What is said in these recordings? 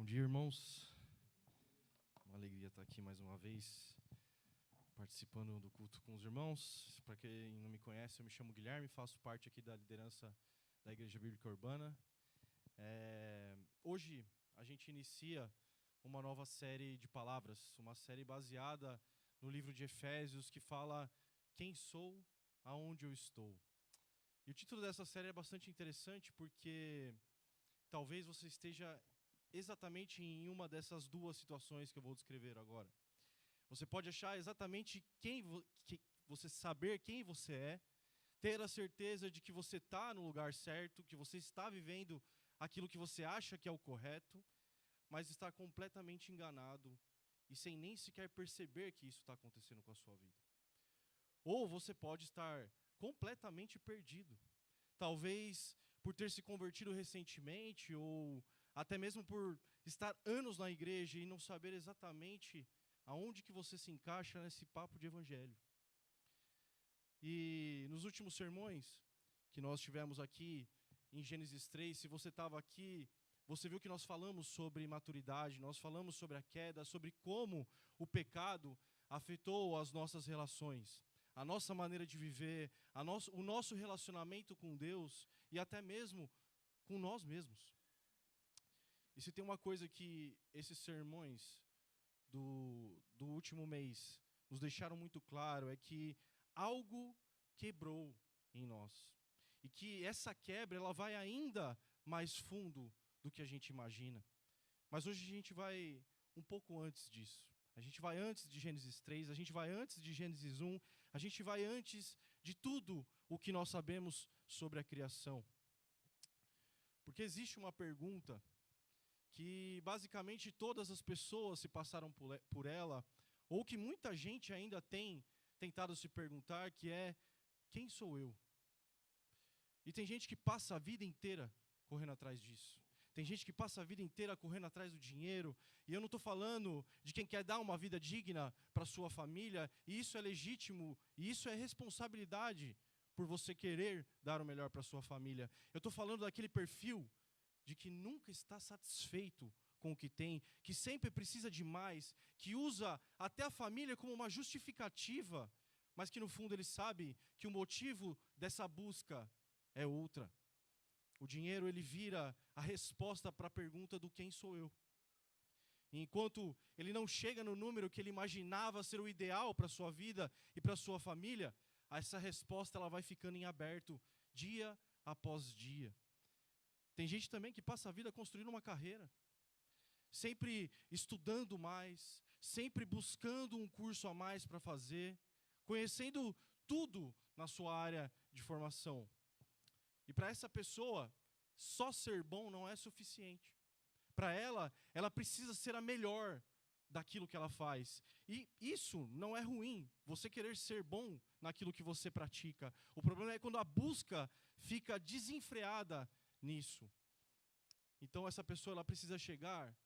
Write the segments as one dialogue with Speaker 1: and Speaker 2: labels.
Speaker 1: Bom dia, irmãos. Uma alegria estar aqui mais uma vez, participando do culto com os irmãos. Para quem não me conhece, eu me chamo Guilherme, faço parte aqui da liderança da Igreja Bíblica Urbana. Hoje a gente inicia uma nova série de palavras, uma série baseada no livro de Efésios, que fala quem sou, aonde eu estou. E o título dessa série é bastante interessante porque talvez você esteja exatamente em uma dessas duas situações que eu vou descrever agora. Você pode achar exatamente você saber quem você é, ter a certeza de que você está no lugar certo, que você está vivendo aquilo que você acha que é o correto, mas está completamente enganado e sem nem sequer perceber que isso está acontecendo com a sua vida. Ou você pode estar completamente perdido. Talvez por ter se convertido recentemente ou até mesmo por estar anos na igreja e não saber exatamente aonde que você se encaixa nesse papo de evangelho. E nos últimos sermões que nós tivemos aqui em Gênesis 3, se você estava aqui, você viu que nós falamos sobre maturidade, nós falamos sobre a queda, sobre como o pecado afetou as nossas relações, a nossa maneira de viver, o nosso relacionamento com Deus e até mesmo com nós mesmos. E se tem uma coisa que esses sermões do último mês nos deixaram muito claro, é que algo quebrou em nós. E que essa quebra ela vai ainda mais fundo do que a gente imagina. Mas hoje a gente vai um pouco antes disso. A gente vai antes de Gênesis 3, a gente vai antes de Gênesis 1, a gente vai antes de tudo o que nós sabemos sobre a criação. Porque existe uma pergunta que basicamente todas as pessoas se passaram por ela, ou que muita gente ainda tem tentado se perguntar, que é: quem sou eu? E tem gente que passa a vida inteira correndo atrás disso. Tem gente que passa a vida inteira correndo atrás do dinheiro, e eu não estou falando de quem quer dar uma vida digna para sua família, e isso é legítimo, e isso é responsabilidade por você querer dar o melhor para sua família. Eu estou falando daquele perfil de que nunca está satisfeito com o que tem, que sempre precisa de mais, que usa até a família como uma justificativa, mas que no fundo ele sabe que o motivo dessa busca é outra. O dinheiro ele vira a resposta para a pergunta do quem sou eu. E enquanto ele não chega no número que ele imaginava ser o ideal para a sua vida e para a sua família, essa resposta ela vai ficando em aberto dia após dia. Tem gente também que passa a vida construindo uma carreira, sempre estudando mais, sempre buscando um curso a mais para fazer, conhecendo tudo na sua área de formação. E para essa pessoa, só ser bom não é suficiente. Para ela precisa ser a melhor daquilo que ela faz. E isso não é ruim, você querer ser bom naquilo que você pratica. O problema é quando a busca fica desenfreada nisso. Então essa pessoa ela precisa chegar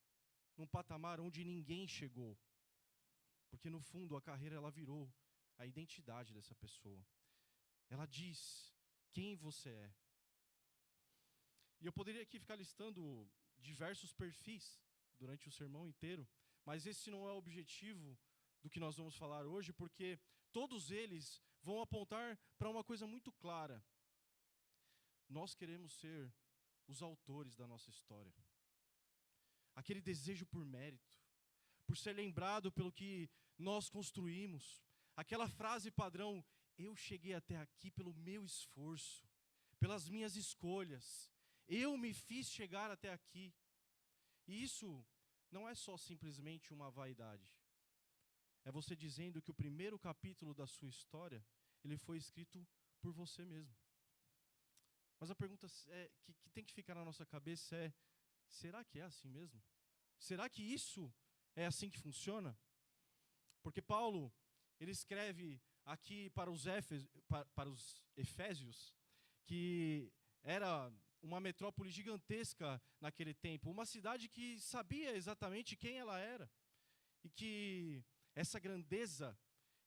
Speaker 1: num patamar onde ninguém chegou. Porque no fundo a carreira ela virou a identidade dessa pessoa. Ela diz quem você é. E eu poderia aqui ficar listando diversos perfis durante o sermão inteiro, mas esse não é o objetivo do que nós vamos falar hoje, porque todos eles vão apontar para uma coisa muito clara. Nós queremos ser os autores da nossa história. Aquele desejo por mérito, por ser lembrado pelo que nós construímos. Aquela frase padrão: eu cheguei até aqui pelo meu esforço, pelas minhas escolhas. Eu me fiz chegar até aqui. E isso não é só simplesmente uma vaidade. É você dizendo que o primeiro capítulo da sua história, ele foi escrito por você mesmo. Mas a pergunta que tem que ficar na nossa cabeça é: será que é assim mesmo? Será que isso é assim que funciona? Porque Paulo, ele escreve aqui para os Efésios, que era uma metrópole gigantesca naquele tempo, uma cidade que sabia exatamente quem ela era, e que essa grandeza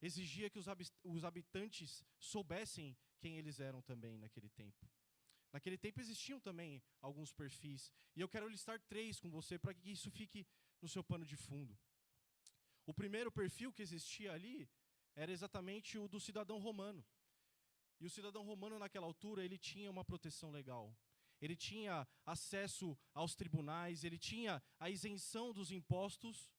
Speaker 1: exigia que os habitantes soubessem quem eles eram também naquele tempo. Naquele tempo existiam também alguns perfis. E eu quero listar 3 com você para que isso fique no seu pano de fundo. O primeiro perfil que existia ali era exatamente o do cidadão romano. E o cidadão romano, naquela altura, ele tinha uma proteção legal. Ele tinha acesso aos tribunais, ele tinha a isenção dos impostos.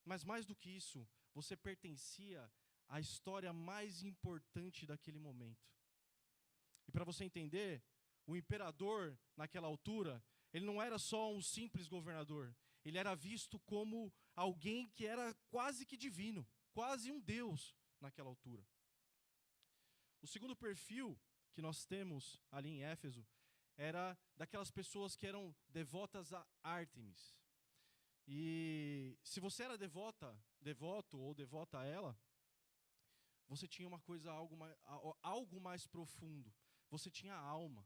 Speaker 1: Mas mais do que isso, você pertencia à história mais importante daquele momento. E para você entender, o imperador, naquela altura, ele não era só um simples governador. Ele era visto como alguém que era quase que divino, quase um deus naquela altura. O segundo perfil que nós temos ali em Éfeso era daquelas pessoas que eram devotas a Ártemis. E se você era devoto ou devota a ela, você tinha uma coisa, algo mais profundo. Você tinha alma.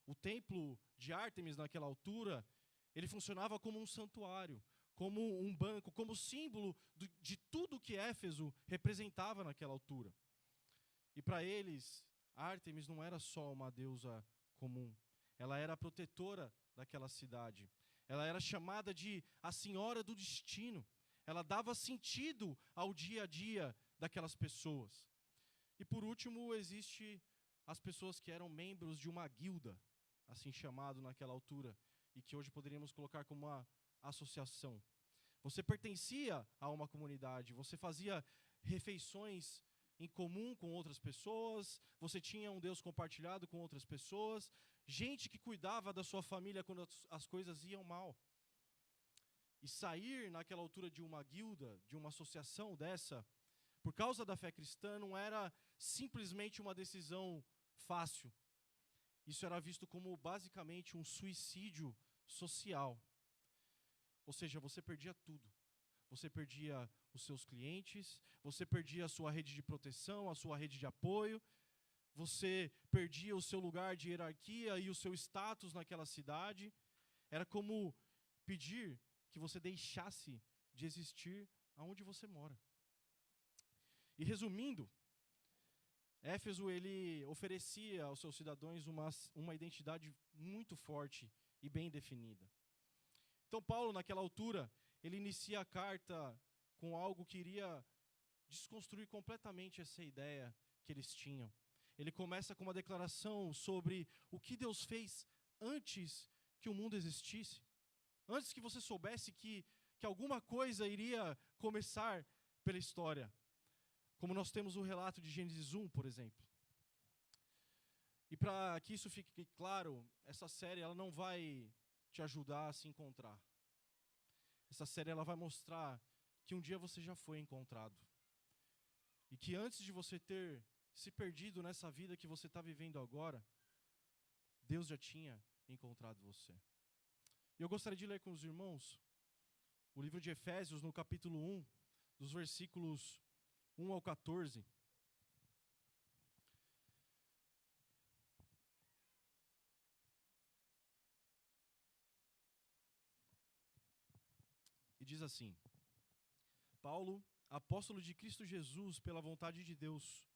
Speaker 1: O templo de Ártemis naquela altura, ele funcionava como um santuário, como um banco, como símbolo de tudo que Éfeso representava naquela altura. E para eles, Ártemis não era só uma deusa comum. Ela era a protetora daquela cidade. Ela era chamada de a Senhora do Destino. Ela dava sentido ao dia a dia daquelas pessoas. E por último, existe as pessoas que eram membros de uma guilda, assim chamado naquela altura, e que hoje poderíamos colocar como uma associação. Você pertencia a uma comunidade, você fazia refeições em comum com outras pessoas, você tinha um Deus compartilhado com outras pessoas, gente que cuidava da sua família quando as coisas iam mal. E sair naquela altura de uma guilda, de uma associação dessa, por causa da fé cristã, não era simplesmente uma decisão fácil. Isso era visto como basicamente um suicídio social. Ou seja, você perdia tudo. Você perdia os seus clientes, você perdia a sua rede de proteção, a sua rede de apoio, você perdia o seu lugar de hierarquia e o seu status naquela cidade. Era como pedir que você deixasse de existir aonde você mora. E resumindo, Éfeso ele oferecia aos seus cidadãos uma identidade muito forte e bem definida. Então Paulo, naquela altura, ele inicia a carta com algo que iria desconstruir completamente essa ideia que eles tinham. Ele começa com uma declaração sobre o que Deus fez antes que o mundo existisse. Antes que você soubesse que alguma coisa iria começar pela história. Como nós temos o relato de Gênesis 1, por exemplo. E para que isso fique claro, essa série ela não vai te ajudar a se encontrar. Essa série ela vai mostrar que um dia você já foi encontrado. E que antes de você ter se perdido nessa vida que você está vivendo agora, Deus já tinha encontrado você. E eu gostaria de ler com os irmãos o livro de Efésios, no capítulo 1, dos versículos 1 ao 14. E diz assim: Paulo, apóstolo de Cristo Jesus, pela vontade de Deus,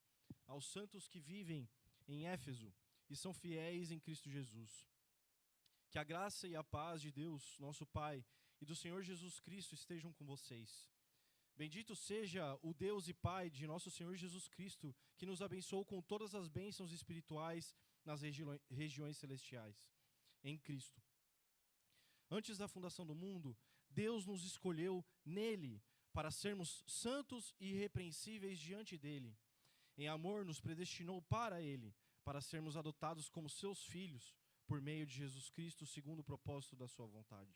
Speaker 1: aos santos que vivem em Éfeso e são fiéis em Cristo Jesus. Que a graça e a paz de Deus, nosso Pai, e do Senhor Jesus Cristo estejam com vocês. Bendito seja o Deus e Pai de nosso Senhor Jesus Cristo, que nos abençoou com todas as bênçãos espirituais nas regiões celestiais, em Cristo. Antes da fundação do mundo, Deus nos escolheu nele para sermos santos e irrepreensíveis diante dele. Em amor, nos predestinou para ele, para sermos adotados como seus filhos, por meio de Jesus Cristo, segundo o propósito da sua vontade.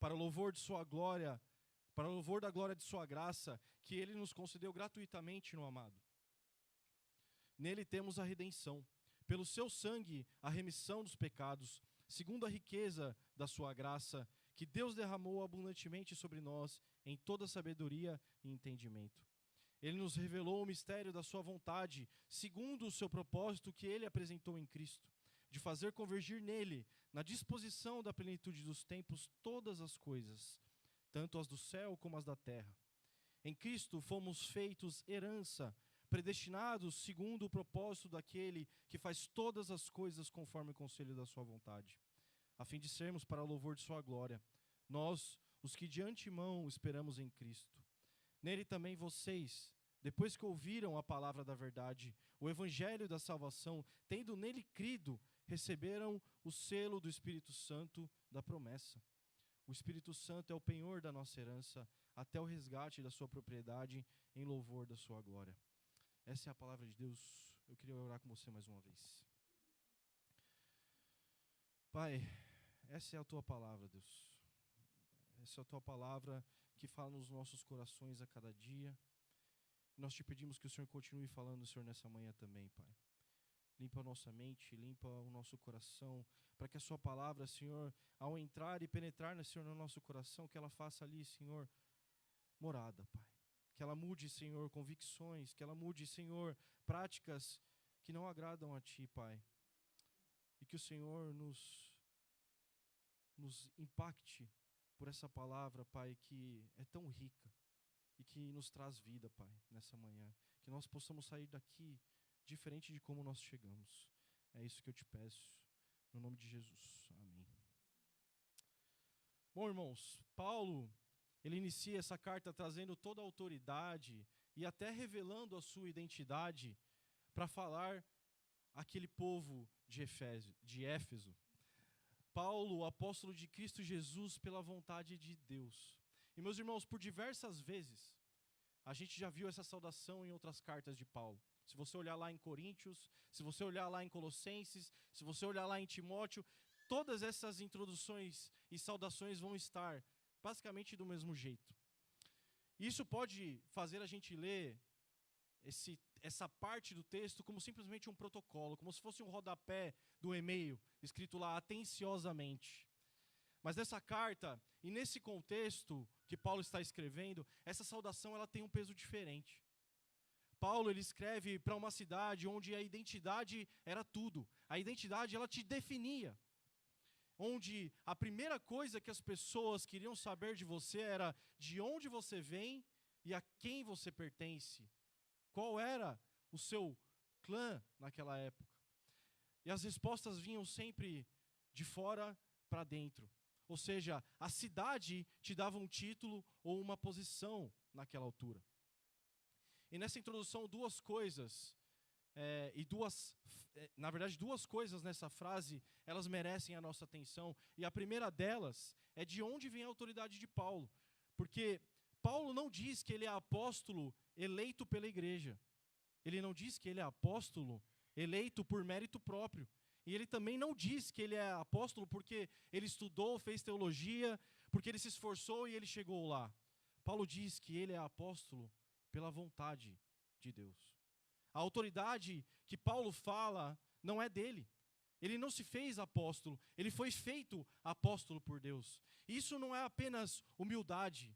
Speaker 1: Para o louvor de sua glória, para o louvor da glória de sua graça, que ele nos concedeu gratuitamente no amado. Nele temos a redenção, pelo seu sangue a remissão dos pecados, segundo a riqueza da sua graça, que Deus derramou abundantemente sobre nós em toda sabedoria e entendimento. Ele nos revelou o mistério da sua vontade, segundo o seu propósito que ele apresentou em Cristo, de fazer convergir nele, na disposição da plenitude dos tempos, todas as coisas, tanto as do céu como as da terra. Em Cristo fomos feitos herança, predestinados segundo o propósito daquele que faz todas as coisas conforme o conselho da sua vontade, a fim de sermos para louvor de sua glória, nós, os que de antemão esperamos em Cristo. Nele também vocês, depois que ouviram a palavra da verdade, o evangelho da salvação, tendo nele crido, receberam o selo do Espírito Santo da promessa. O Espírito Santo é o penhor da nossa herança, até o resgate da sua propriedade, em louvor da sua glória. Essa é a palavra de Deus. Eu queria orar com você mais uma vez. Pai, essa é a tua palavra, Deus. Essa é a tua palavra que fala nos nossos corações a cada dia. Nós te pedimos que o Senhor continue falando, Senhor, nessa manhã também, Pai. Limpa a nossa mente, limpa o nosso coração, para que a sua palavra, Senhor, ao entrar e penetrar, Senhor, no nosso coração, que ela faça ali, Senhor, morada, Pai. Que ela mude, Senhor, convicções, que ela mude, Senhor, práticas que não agradam a Ti, Pai. E que o Senhor nos impacte por essa palavra, Pai, que é tão rica e que nos traz vida, Pai, nessa manhã. Que nós possamos sair daqui diferente de como nós chegamos. É isso que eu te peço, no nome de Jesus. Amém. Bom, irmãos, Paulo, ele inicia essa carta trazendo toda a autoridade e até revelando a sua identidade para falar àquele povo de Éfeso. Paulo, o apóstolo de Cristo Jesus, pela vontade de Deus. E, meus irmãos, por diversas vezes, a gente já viu essa saudação em outras cartas de Paulo. Se você olhar lá em Coríntios, se você olhar lá em Colossenses, se você olhar lá em Timóteo, todas essas introduções e saudações vão estar basicamente do mesmo jeito. Isso pode fazer a gente ler essa parte do texto como simplesmente um protocolo, como se fosse um rodapé do e-mail, escrito lá atenciosamente. Mas nessa carta, e nesse contexto que Paulo está escrevendo, essa saudação ela tem um peso diferente. Paulo ele escreve para uma cidade onde a identidade era tudo. A identidade ela te definia. Onde a primeira coisa que as pessoas queriam saber de você era de onde você vem e a quem você pertence. Qual era o seu clã naquela época. E as respostas vinham sempre de fora para dentro. Ou seja, a cidade te dava um título ou uma posição naquela altura. E nessa introdução, duas coisas, duas coisas nessa frase, elas merecem a nossa atenção. E a primeira delas é de onde vem a autoridade de Paulo. Porque Paulo não diz que ele é apóstolo eleito pela igreja. Ele não diz que ele é apóstolo eleito por mérito próprio. E ele também não diz que ele é apóstolo porque ele estudou, fez teologia, porque ele se esforçou e ele chegou lá. Paulo diz que ele é apóstolo pela vontade de Deus. A autoridade que Paulo fala não é dele. Ele não se fez apóstolo, ele foi feito apóstolo por Deus. Isso não é apenas humildade,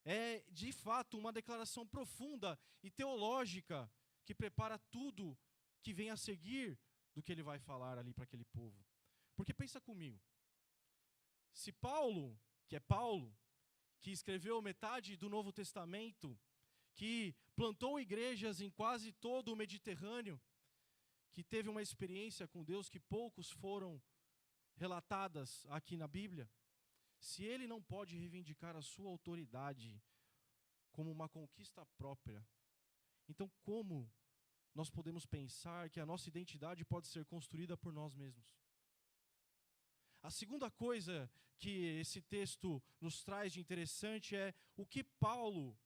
Speaker 1: é de fato uma declaração profunda e teológica que prepara tudo que vem a seguir do que ele vai falar ali para aquele povo. Porque pensa comigo, se Paulo, que é Paulo, que escreveu metade do Novo Testamento, que plantou igrejas em quase todo o Mediterrâneo, que teve uma experiência com Deus que poucos foram relatadas aqui na Bíblia, se ele não pode reivindicar a sua autoridade como uma conquista própria, então como nós podemos pensar que a nossa identidade pode ser construída por nós mesmos? A segunda coisa que esse texto nos traz de interessante é o que Paulo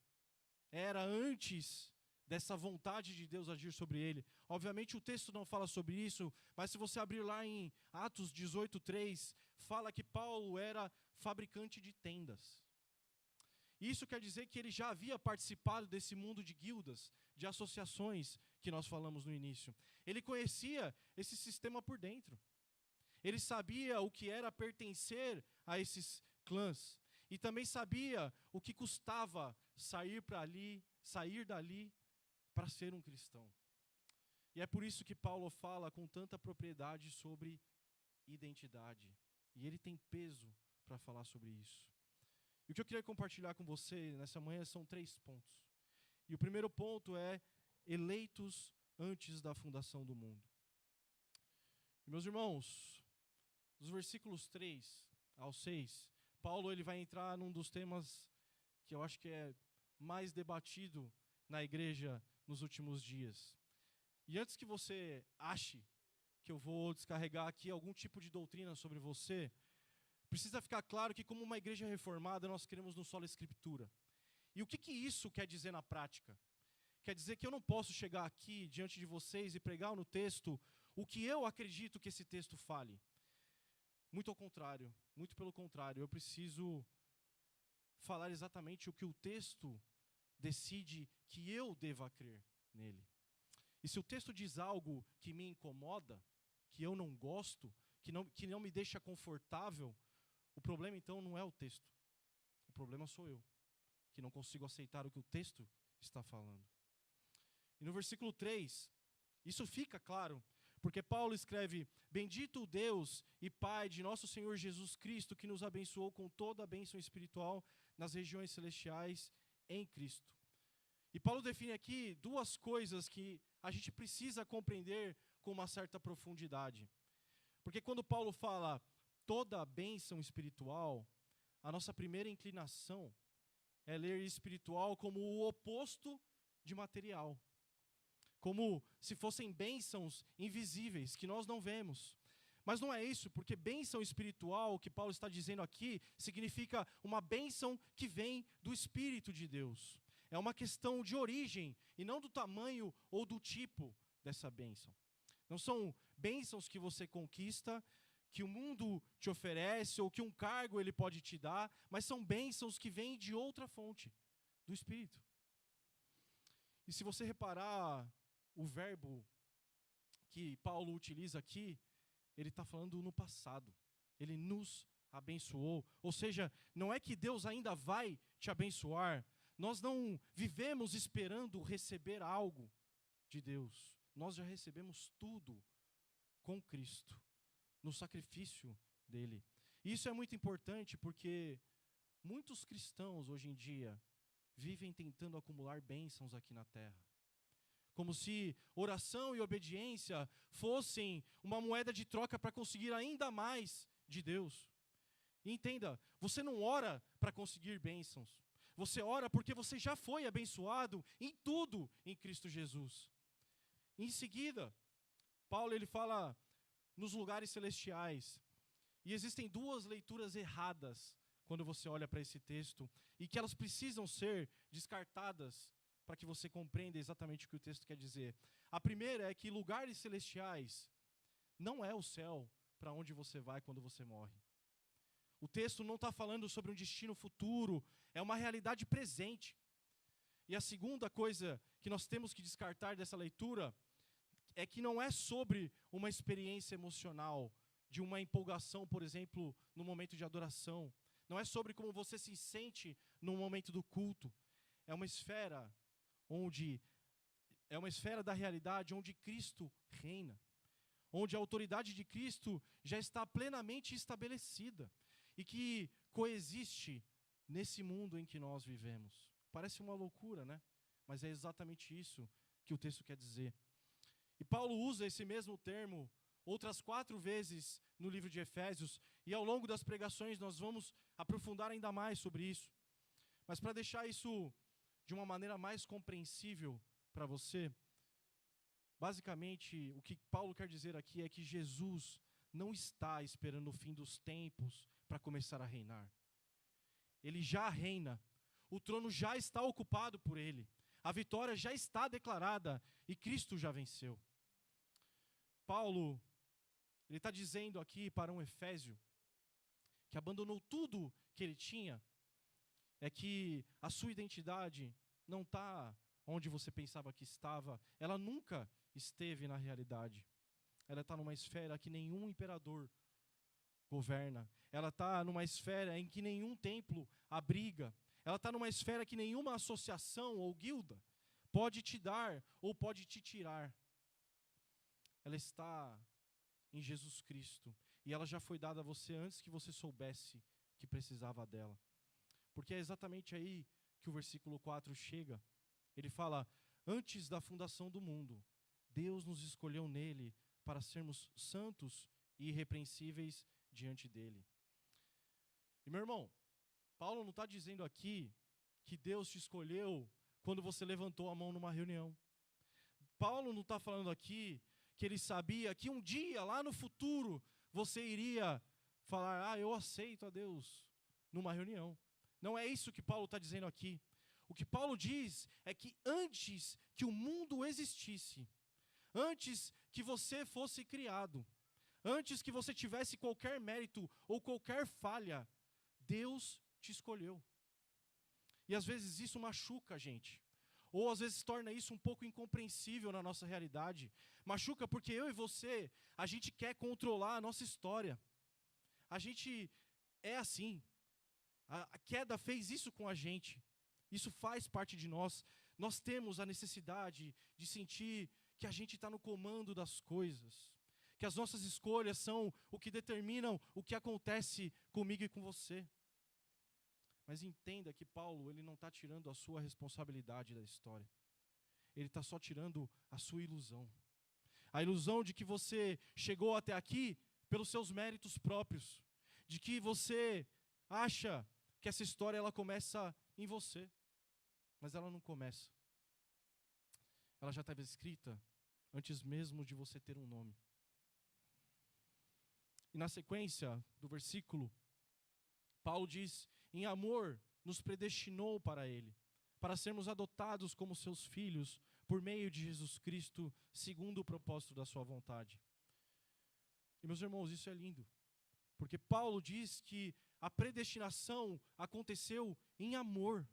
Speaker 1: era antes dessa vontade de Deus agir sobre ele. Obviamente o texto não fala sobre isso, mas se você abrir lá em Atos 18:3, fala que Paulo era fabricante de tendas. Isso quer dizer que ele já havia participado desse mundo de guildas, de associações que nós falamos no início. Ele conhecia esse sistema por dentro. Ele sabia o que era pertencer a esses clãs. E também sabia o que custava sair dali para ser um cristão. E é por isso que Paulo fala com tanta propriedade sobre identidade. E ele tem peso para falar sobre isso. E o que eu queria compartilhar com você nessa manhã são 3 pontos. E o primeiro ponto é, eleitos antes da fundação do mundo. E, meus irmãos, dos versículos 3 ao 6, Paulo ele vai entrar num dos temas que eu acho que é mais debatido na igreja nos últimos dias. E antes que você ache que eu vou descarregar aqui algum tipo de doutrina sobre você, precisa ficar claro que, como uma igreja reformada, nós queremos no solo Escritura. E o que isso quer dizer na prática? Quer dizer que eu não posso chegar aqui diante de vocês e pregar no texto o que eu acredito que esse texto fale. Muito ao contrário, muito pelo contrário, eu preciso falar exatamente o que o texto decide que eu deva crer nele. E se o texto diz algo que me incomoda, que eu não gosto, que não me deixa confortável, o problema então não é o texto. O problema sou eu, que não consigo aceitar o que o texto está falando. E no versículo 3, isso fica claro, porque Paulo escreve: bendito o Deus e Pai de nosso Senhor Jesus Cristo, que nos abençoou com toda a bênção espiritual nas regiões celestiais em Cristo. E Paulo define aqui duas coisas que a gente precisa compreender com uma certa profundidade. Porque quando Paulo fala toda a bênção espiritual, a nossa primeira inclinação é ler espiritual como o oposto de material. Como se fossem bênçãos invisíveis, que nós não vemos. Mas não é isso, porque bênção espiritual, o que Paulo está dizendo aqui, significa uma bênção que vem do Espírito de Deus. É uma questão de origem, e não do tamanho ou do tipo dessa bênção. Não são bênçãos que você conquista, que o mundo te oferece, ou que um cargo ele pode te dar, mas são bênçãos que vêm de outra fonte, do Espírito. E se você reparar o verbo que Paulo utiliza aqui, ele está falando no passado. Ele nos abençoou. Ou seja, não é que Deus ainda vai te abençoar. Nós não vivemos esperando receber algo de Deus. Nós já recebemos tudo com Cristo, no sacrifício dele. E isso é muito importante porque muitos cristãos hoje em dia vivem tentando acumular bênçãos aqui na terra. Como se oração e obediência fossem uma moeda de troca para conseguir ainda mais de Deus. E entenda, você não ora para conseguir bênçãos. Você ora porque você já foi abençoado em tudo em Cristo Jesus. Em seguida, Paulo ele fala nos lugares celestiais. E existem duas leituras erradas quando você olha para esse texto, e que elas precisam ser descartadas para que você compreenda exatamente o que o texto quer dizer. A primeira é que lugares celestiais não é o céu para onde você vai quando você morre. O texto não está falando sobre um destino futuro, é uma realidade presente. E a segunda coisa que nós temos que descartar dessa leitura é que não é sobre uma experiência emocional, de uma empolgação, por exemplo, no momento de adoração. Não é sobre como você se sente no momento do culto. É uma esfera da realidade onde Cristo reina, onde a autoridade de Cristo já está plenamente estabelecida e que coexiste nesse mundo em que nós vivemos. Parece uma loucura, né? Mas é exatamente isso que o texto quer dizer. E Paulo usa esse mesmo termo outras 4 vezes no livro de Efésios, e ao longo das pregações nós vamos aprofundar ainda mais sobre isso. Mas para deixar isso de uma maneira mais compreensível para você, basicamente o que Paulo quer dizer aqui é que Jesus não está esperando o fim dos tempos para começar a reinar. Ele já reina, o trono já está ocupado por ele, a vitória já está declarada e Cristo já venceu. Paulo, ele está dizendo aqui para um Efésio que abandonou tudo que ele tinha, é que a sua identidade não está onde você pensava que estava, ela nunca esteve na realidade. Ela está numa esfera que nenhum imperador governa, ela está numa esfera em que nenhum templo abriga, ela está numa esfera que nenhuma associação ou guilda pode te dar ou pode te tirar. Ela está em Jesus Cristo, e ela já foi dada a você antes que você soubesse que precisava dela. Porque é exatamente aí que o versículo 4 chega. Ele fala: Antes da fundação do mundo, Deus nos escolheu nele para sermos santos e irrepreensíveis diante dele. E meu irmão, Paulo não está dizendo aqui que Deus te escolheu quando você levantou a mão numa reunião. Paulo não está falando aqui que ele sabia que um dia, lá no futuro, você iria falar, eu aceito a Deus, numa reunião. Não é isso que Paulo está dizendo aqui. O que Paulo diz é que antes que o mundo existisse, antes que você fosse criado, antes que você tivesse qualquer mérito ou qualquer falha, Deus te escolheu. E às vezes isso machuca a gente. Ou às vezes torna isso um pouco incompreensível na nossa realidade. Machuca porque eu e você, a gente quer controlar a nossa história. A gente é assim. A queda fez isso com a gente. Isso faz parte de nós. Nós temos a necessidade de sentir que a gente está no comando das coisas. Que as nossas escolhas são o que determinam o que acontece comigo e com você. Mas entenda que Paulo, ele não está tirando a sua responsabilidade da história. Ele está só tirando a sua ilusão. A ilusão de que você chegou até aqui pelos seus méritos próprios. De que você acha que essa história ela começa em você. Mas ela não começa. Ela já estava escrita antes mesmo de você ter um nome. E na sequência do versículo, Paulo diz, em amor nos predestinou para Ele, para sermos adotados como seus filhos, por meio de Jesus Cristo, segundo o propósito da sua vontade. E meus irmãos, isso é lindo, porque Paulo diz que a predestinação aconteceu em amor.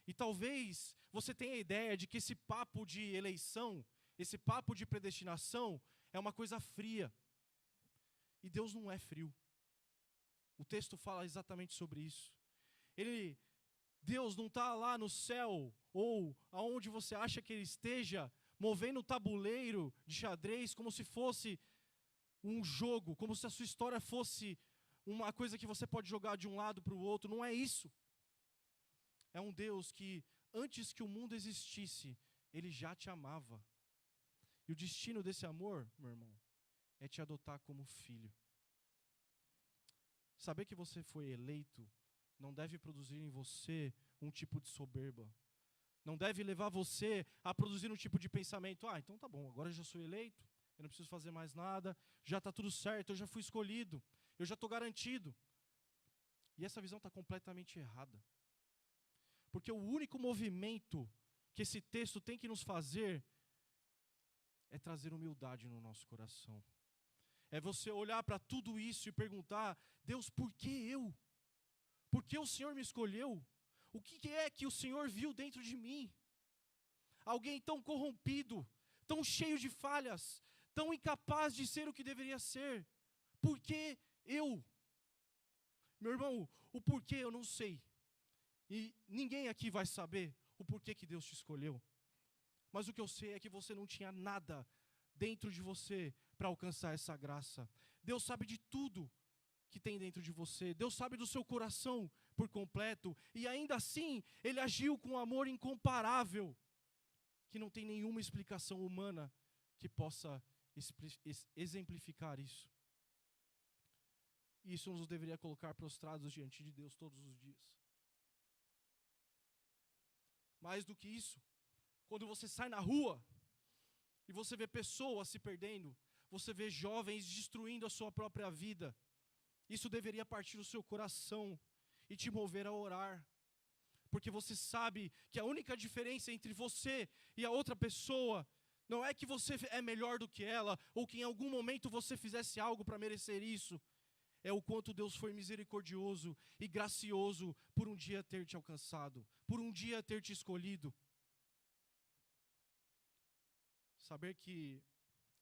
Speaker 1: E talvez você tenha a ideia de que esse papo de eleição, esse papo de predestinação é uma coisa fria. E Deus não é frio. O texto fala exatamente sobre isso. Deus não está lá no céu, ou aonde você acha que Ele esteja, movendo o tabuleiro de xadrez como se fosse um jogo, como se a sua história fosse uma coisa que você pode jogar de um lado para o outro. Não é isso. É um Deus que, antes que o mundo existisse, Ele já te amava. E o destino desse amor, meu irmão, é te adotar como filho. Saber que você foi eleito não deve produzir em você um tipo de soberba. Não deve levar você a produzir um tipo de pensamento, então tá bom, agora eu já sou eleito, eu não preciso fazer mais nada, já está tudo certo, eu já fui escolhido, eu já estou garantido. E essa visão está completamente errada. Porque o único movimento que esse texto tem que nos fazer é trazer humildade no nosso coração. É você olhar para tudo isso e perguntar, Deus, por que eu? Por que o Senhor me escolheu? O que é que o Senhor viu dentro de mim? Alguém tão corrompido, tão cheio de falhas, tão incapaz de ser o que deveria ser. Por que eu? Meu irmão, o porquê eu não sei. E ninguém aqui vai saber o porquê que Deus te escolheu. Mas o que eu sei é que você não tinha nada dentro de você para alcançar essa graça. Deus sabe de tudo que tem dentro de você. Deus sabe do seu coração por completo. E ainda assim, Ele agiu com um amor incomparável, que não tem nenhuma explicação humana que possa exemplificar isso. Isso nos deveria colocar prostrados diante de Deus todos os dias. Mais do que isso, quando você sai na rua e você vê pessoas se perdendo, você vê jovens destruindo a sua própria vida, isso deveria partir do seu coração e te mover a orar. Porque você sabe que a única diferença entre você e a outra pessoa não é que você é melhor do que ela, ou que em algum momento você fizesse algo para merecer isso. É o quanto Deus foi misericordioso e gracioso por um dia ter te alcançado, por um dia ter te escolhido. Saber que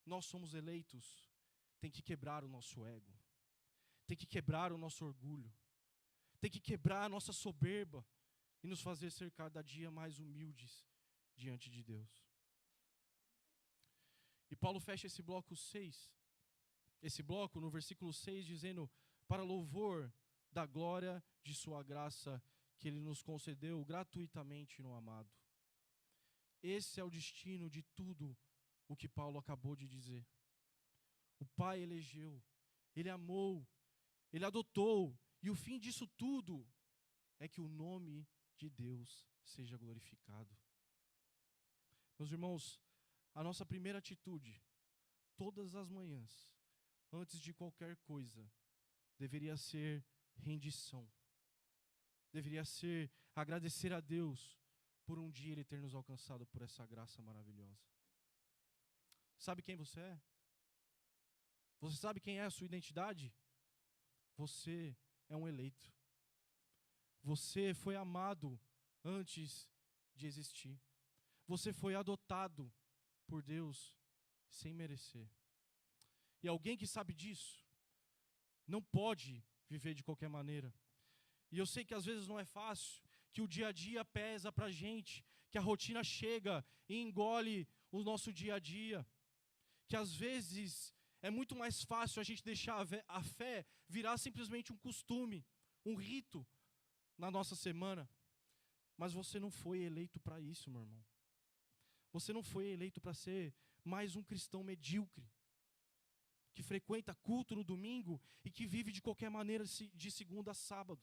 Speaker 1: nós somos eleitos tem que quebrar o nosso ego, tem que quebrar o nosso orgulho, tem que quebrar a nossa soberba e nos fazer ser cada dia mais humildes diante de Deus. E Paulo fecha esse bloco 6, esse bloco no versículo 6, dizendo, para louvor da glória de sua graça que Ele nos concedeu gratuitamente no amado. Esse é o destino de tudo o que Paulo acabou de dizer. O Pai elegeu, Ele amou, Ele adotou, e o fim disso tudo é que o nome de Deus seja glorificado. Meus irmãos, a nossa primeira atitude, todas as manhãs, antes de qualquer coisa, deveria ser rendição. Deveria ser agradecer a Deus por um dia Ele ter nos alcançado por essa graça maravilhosa. Sabe quem você é? Você sabe quem é a sua identidade? Você é um eleito. Você foi amado antes de existir. Você foi adotado por Deus sem merecer. E alguém que sabe disso não pode viver de qualquer maneira. E eu sei que às vezes não é fácil, que o dia a dia pesa pra gente, que a rotina chega e engole o nosso dia a dia, que às vezes é muito mais fácil a gente deixar a fé virar simplesmente um costume, um rito na nossa semana. Mas você não foi eleito para isso, meu irmão. Você não foi eleito para ser mais um cristão medíocre, que frequenta culto no domingo e que vive de qualquer maneira de segunda a sábado.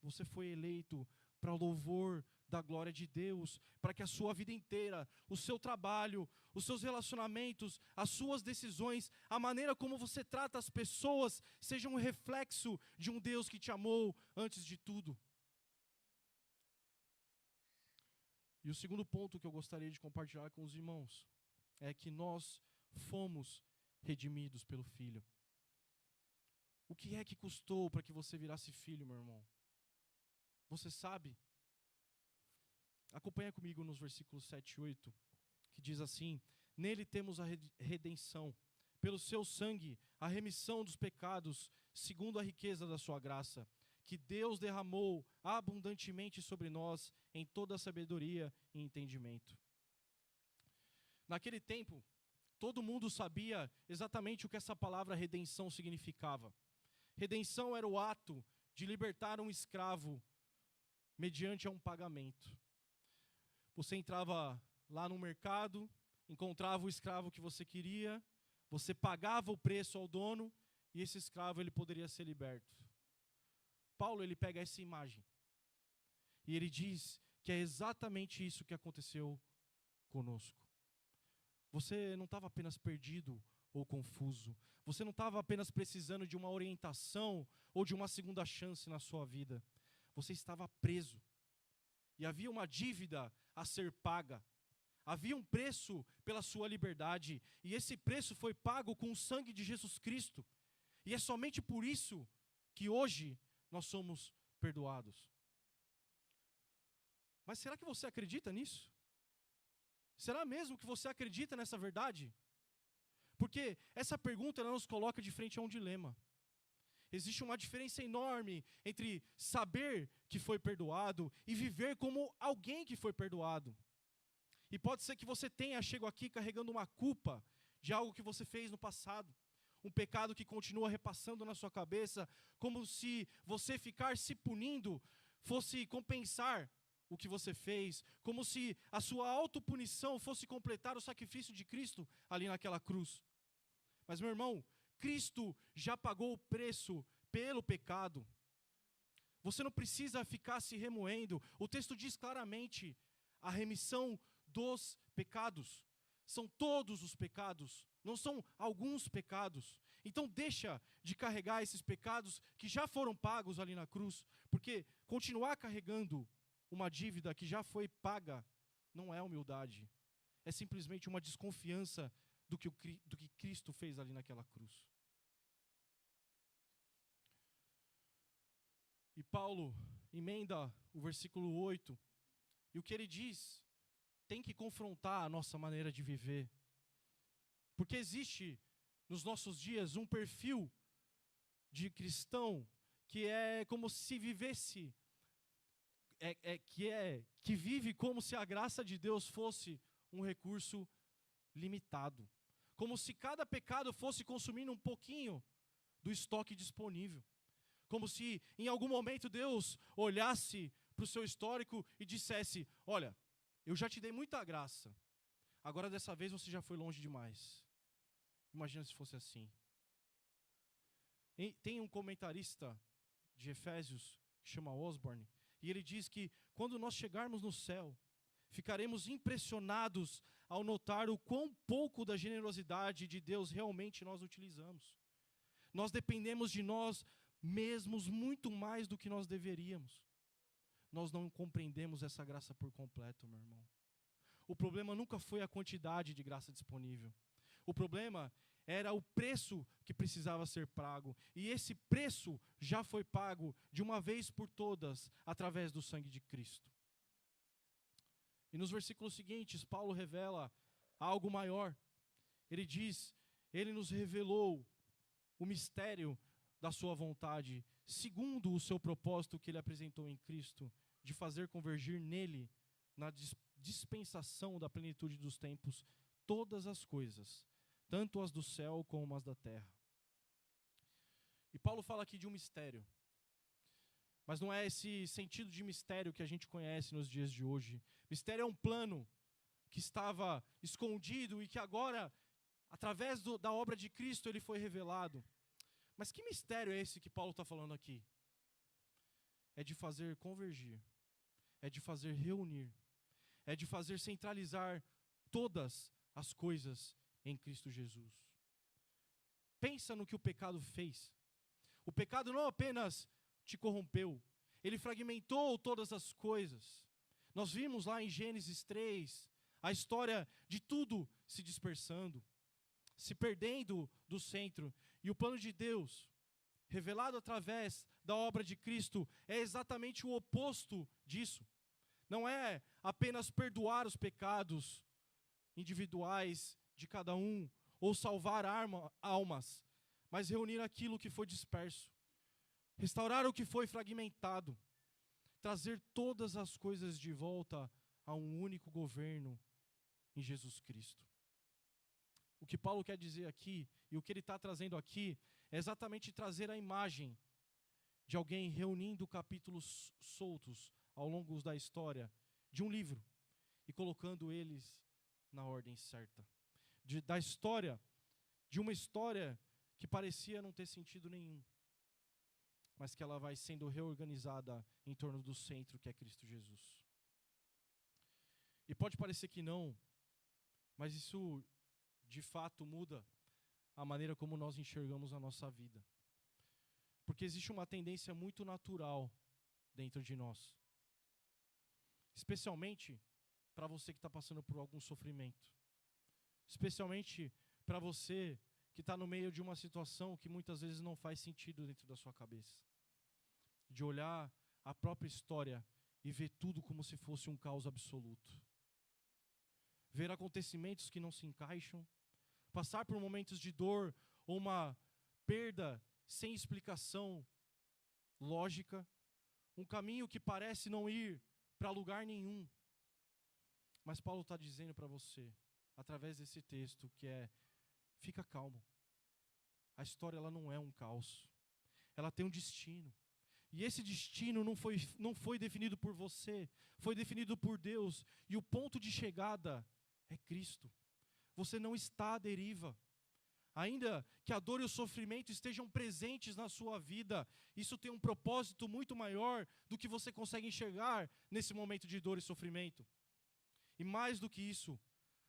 Speaker 1: Você foi eleito para o louvor da glória de Deus, para que a sua vida inteira, o seu trabalho, os seus relacionamentos, as suas decisões, a maneira como você trata as pessoas, seja um reflexo de um Deus que te amou antes de tudo. E o segundo ponto que eu gostaria de compartilhar com os irmãos é que nós fomos redimidos pelo Filho. O que é que custou para que você virasse filho, meu irmão? Você sabe? Acompanha comigo nos versículos 7 e 8, que diz assim: nele temos a redenção, pelo seu sangue, a remissão dos pecados, segundo a riqueza da sua graça, que Deus derramou abundantemente sobre nós em toda a sabedoria e entendimento. Naquele tempo, todo mundo sabia exatamente o que essa palavra redenção significava. Redenção era o ato de libertar um escravo mediante a um pagamento. Você entrava lá no mercado, encontrava o escravo que você queria, você pagava o preço ao dono e esse escravo ele poderia ser liberto. Paulo ele pega essa imagem e ele diz que é exatamente isso que aconteceu conosco. Você não estava apenas perdido ou confuso. Você não estava apenas precisando de uma orientação ou de uma segunda chance na sua vida. Você estava preso. E havia uma dívida a ser paga. Havia um preço pela sua liberdade. E esse preço foi pago com o sangue de Jesus Cristo. E é somente por isso que hoje nós somos perdoados. Mas será que você acredita nisso? Será mesmo que você acredita nessa verdade? Porque essa pergunta ela nos coloca de frente a um dilema. Existe uma diferença enorme entre saber que foi perdoado e viver como alguém que foi perdoado. E pode ser que você tenha chegado aqui carregando uma culpa de algo que você fez no passado. Um pecado que continua repassando na sua cabeça, como se você ficar se punindo fosse compensar o que você fez, como se a sua autopunição fosse completar o sacrifício de Cristo ali naquela cruz. Mas, meu irmão, Cristo já pagou o preço pelo pecado. Você não precisa ficar se remoendo. O texto diz claramente a remissão dos pecados. São todos os pecados, não são alguns pecados. Então deixa de carregar esses pecados que já foram pagos ali na cruz, porque continuar carregando uma dívida que já foi paga não é humildade. É simplesmente uma desconfiança do que Cristo fez ali naquela cruz. E Paulo emenda o versículo 8, e o que ele diz tem que confrontar a nossa maneira de viver. Porque existe nos nossos dias um perfil de cristão que é como se vivesse, que vive como se a graça de Deus fosse um recurso limitado. Como se cada pecado fosse consumindo um pouquinho do estoque disponível. Como se em algum momento Deus olhasse para o seu histórico e dissesse: olha, eu já te dei muita graça. Agora dessa vez você já foi longe demais. Imagina se fosse assim. Tem um comentarista de Efésios, que chama Osborne, e ele diz que quando nós chegarmos no céu, ficaremos impressionados ao notar o quão pouco da generosidade de Deus realmente nós utilizamos. Nós dependemos de nós mesmos muito mais do que nós deveríamos. Nós não compreendemos essa graça por completo, meu irmão. O problema nunca foi a quantidade de graça disponível. O problema era o preço que precisava ser pago. E esse preço já foi pago de uma vez por todas, através do sangue de Cristo. E nos versículos seguintes, Paulo revela algo maior. Ele diz, ele nos revelou o mistério da sua vontade, segundo o seu propósito que ele apresentou em Cristo, de fazer convergir nele, na dispensação da plenitude dos tempos, todas as coisas, tanto as do céu como as da terra. E Paulo fala aqui de um mistério, mas não é esse sentido de mistério que a gente conhece nos dias de hoje. Mistério é um plano que estava escondido e que agora, através da obra de Cristo, ele foi revelado. Mas que mistério é esse que Paulo está falando aqui? É de fazer convergir, é de fazer reunir, é de fazer centralizar todas as coisas em Cristo Jesus. Pensa no que o pecado fez. O pecado não apenas te corrompeu, ele fragmentou todas as coisas. Nós vimos lá em Gênesis 3, a história de tudo se dispersando, se perdendo do centro. E o plano de Deus, revelado através da obra de Cristo, é exatamente o oposto disso. Não é apenas perdoar os pecados individuais de cada um, ou salvar almas, mas reunir aquilo que foi disperso, restaurar o que foi fragmentado, trazer todas as coisas de volta a um único governo em Jesus Cristo. O que Paulo quer dizer aqui, e o que ele está trazendo aqui, é exatamente trazer a imagem de alguém reunindo capítulos soltos ao longo da história de um livro e colocando eles na ordem certa. Da história, de uma história que parecia não ter sentido nenhum, mas que ela vai sendo reorganizada em torno do centro, que é Cristo Jesus. E pode parecer que não, mas isso de fato muda a maneira como nós enxergamos a nossa vida. Porque existe uma tendência muito natural dentro de nós. Especialmente para você que está passando por algum sofrimento. Especialmente para você que está no meio de uma situação que muitas vezes não faz sentido dentro da sua cabeça. De olhar a própria história e ver tudo como se fosse um caos absoluto. Ver acontecimentos que não se encaixam. Passar por momentos de dor ou uma perda sem explicação lógica. Um caminho que parece não ir para lugar nenhum. Mas Paulo está dizendo para você, através desse texto, que fica calmo. A história ela não é um caos. Ela tem um destino. E esse destino não foi definido por você, foi definido por Deus. E o ponto de chegada é Cristo. Você não está à deriva. Ainda que a dor e o sofrimento estejam presentes na sua vida, isso tem um propósito muito maior do que você consegue enxergar nesse momento de dor e sofrimento. E mais do que isso,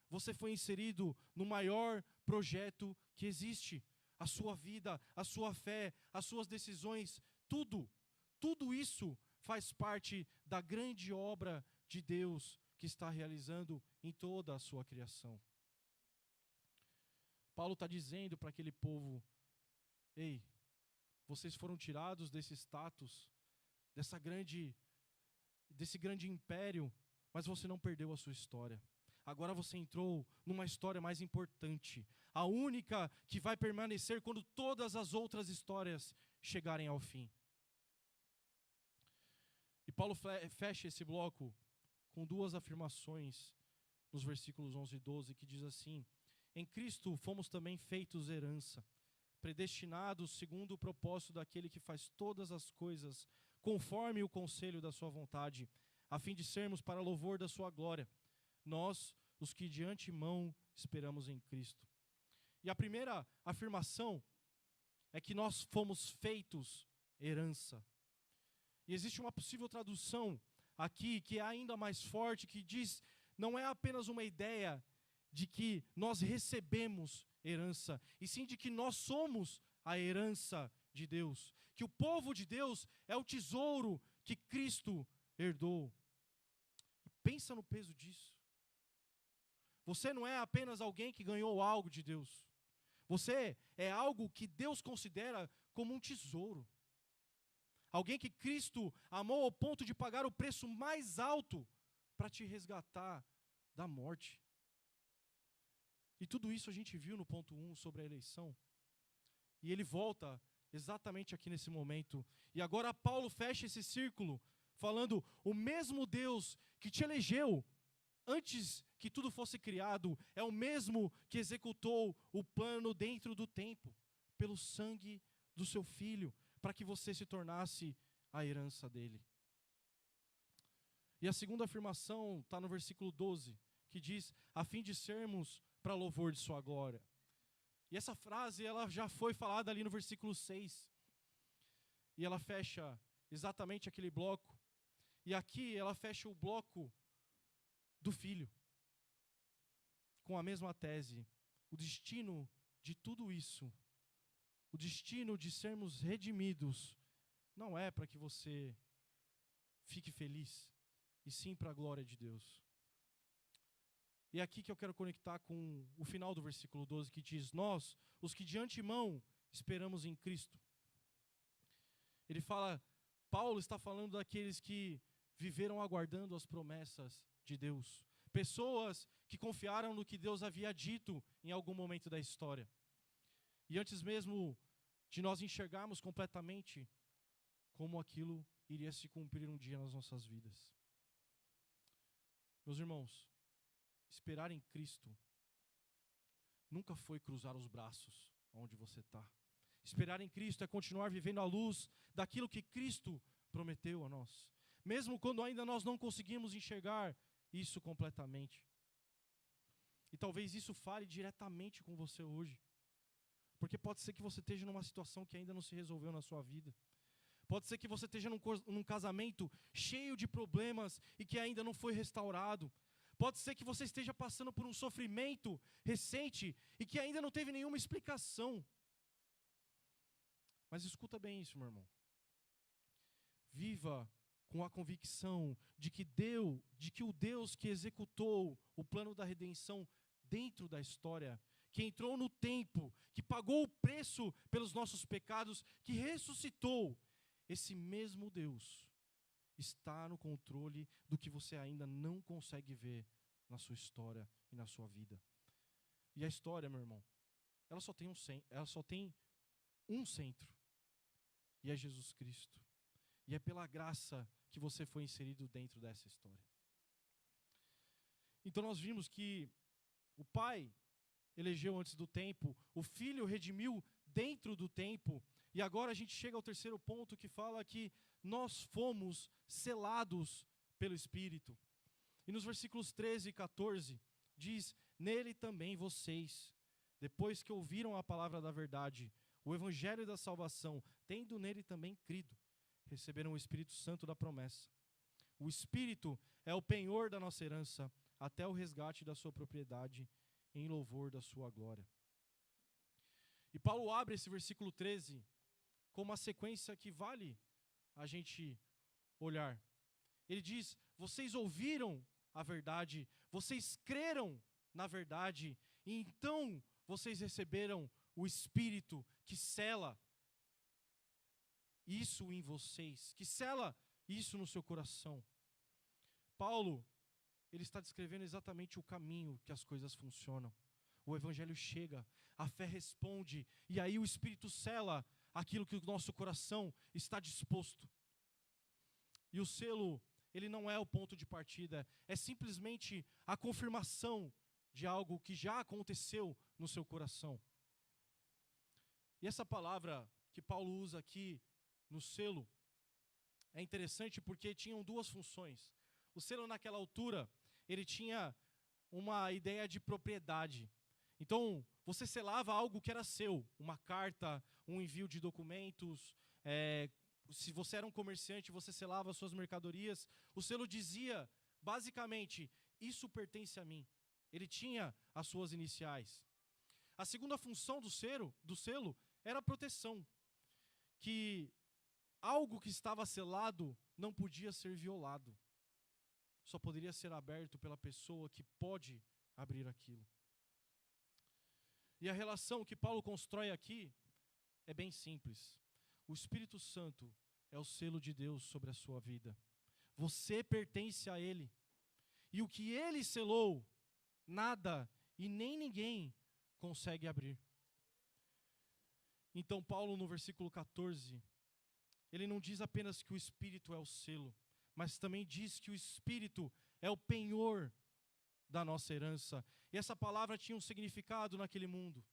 Speaker 1: você foi inserido no maior projeto que existe. A sua vida, a sua fé, as suas decisões, tudo isso faz parte da grande obra de Deus que está realizando em toda a sua criação. Paulo está dizendo para aquele povo, ei, vocês foram tirados desse status, desse grande império, mas você não perdeu a sua história. Agora você entrou numa história mais importante, a única que vai permanecer quando todas as outras histórias chegarem ao fim. E Paulo fecha esse bloco com duas afirmações nos versículos 11 e 12, que diz assim: em Cristo fomos também feitos herança, predestinados segundo o propósito daquele que faz todas as coisas conforme o conselho da sua vontade, a fim de sermos para louvor da sua glória. nós, os que de antemão esperamos em Cristo. E a primeira afirmação é que nós fomos feitos herança. E existe uma possível tradução aqui que é ainda mais forte, que diz, não é apenas uma ideia de que nós recebemos herança, e sim de que nós somos a herança de Deus, que o povo de Deus é o tesouro que Cristo herdou. Pensa no peso disso. Você não é apenas alguém que ganhou algo de Deus. Você é algo que Deus considera como um tesouro. Alguém que Cristo amou ao ponto de pagar o preço mais alto para te resgatar da morte. E tudo isso a gente viu no ponto 1 sobre a eleição. E ele volta exatamente aqui nesse momento. E agora Paulo fecha esse círculo, falando, o mesmo Deus que te elegeu antes que tudo fosse criado, é o mesmo que executou o plano dentro do tempo, pelo sangue do seu Filho, para que você se tornasse a herança dele. E a segunda afirmação está no versículo 12, que diz, a fim de sermos para louvor de sua glória. E essa frase, ela já foi falada ali no versículo 6. E ela fecha exatamente aquele bloco. E aqui ela fecha o bloco do Filho, com a mesma tese. O destino de tudo isso, o destino de sermos redimidos, não é para que você fique feliz, e sim para a glória de Deus. E é aqui que eu quero conectar com o final do versículo 12, que diz, nós, os que de antemão esperamos em Cristo. Ele fala, Paulo está falando daqueles que viveram aguardando as promessas de Deus. Pessoas que confiaram no que Deus havia dito em algum momento da história. E antes mesmo de nós enxergarmos completamente como aquilo iria se cumprir um dia nas nossas vidas. Meus irmãos, esperar em Cristo nunca foi cruzar os braços onde você está. Esperar em Cristo é continuar vivendo à luz daquilo que Cristo prometeu a nós. Mesmo quando ainda nós não conseguimos enxergar isso completamente. E talvez isso fale diretamente com você hoje. Porque pode ser que você esteja numa situação que ainda não se resolveu na sua vida. Pode ser que você esteja num casamento cheio de problemas e que ainda não foi restaurado. Pode ser que você esteja passando por um sofrimento recente e que ainda não teve nenhuma explicação. Mas escuta bem isso, meu irmão. Viva com a convicção de que o Deus que executou o plano da redenção dentro da história, que entrou no tempo, que pagou o preço pelos nossos pecados, que ressuscitou, esse mesmo Deus está no controle do que você ainda não consegue ver na sua história e na sua vida. E a história, meu irmão, ela só tem um centro, e é Jesus Cristo. E é pela graça que você foi inserido dentro dessa história. Então nós vimos que o Pai elegeu antes do tempo, o Filho redimiu dentro do tempo, e agora a gente chega ao terceiro ponto que fala que nós fomos selados pelo Espírito. E nos versículos 13 e 14 diz, nele também vocês, depois que ouviram a palavra da verdade, o evangelho da salvação, tendo nele também crido, receberam o Espírito Santo da promessa. O Espírito é o penhor da nossa herança, até o resgate da sua propriedade, em louvor da sua glória. E Paulo abre esse versículo 13 com uma sequência que vale a gente olhar. Ele diz, vocês ouviram a verdade, vocês creram na verdade, e então vocês receberam o Espírito que sela isso em vocês, que sela isso no seu coração. Paulo, ele está descrevendo exatamente o caminho que as coisas funcionam. O evangelho chega, a fé responde, e aí o Espírito sela aquilo que o nosso coração está disposto. E o selo, ele não é o ponto de partida, é simplesmente a confirmação de algo que já aconteceu no seu coração. E essa palavra que Paulo usa aqui no selo é interessante porque tinham duas funções. O selo naquela altura, ele tinha uma ideia de propriedade. Então, você selava algo que era seu, uma carta, um envio de documentos. Se você era um comerciante, você selava suas mercadorias. O selo dizia, basicamente, isso pertence a mim. Ele tinha as suas iniciais. A segunda função do selo era a proteção, que algo que estava selado não podia ser violado. Só poderia ser aberto pela pessoa que pode abrir aquilo. E a relação que Paulo constrói aqui é bem simples. O Espírito Santo é o selo de Deus sobre a sua vida. Você pertence a Ele. E o que Ele selou, nada e nem ninguém consegue abrir. Então Paulo, no versículo 14, ele não diz apenas que o Espírito é o selo, mas também diz que o Espírito é o penhor da nossa herança. E essa palavra tinha um significado naquele mundo.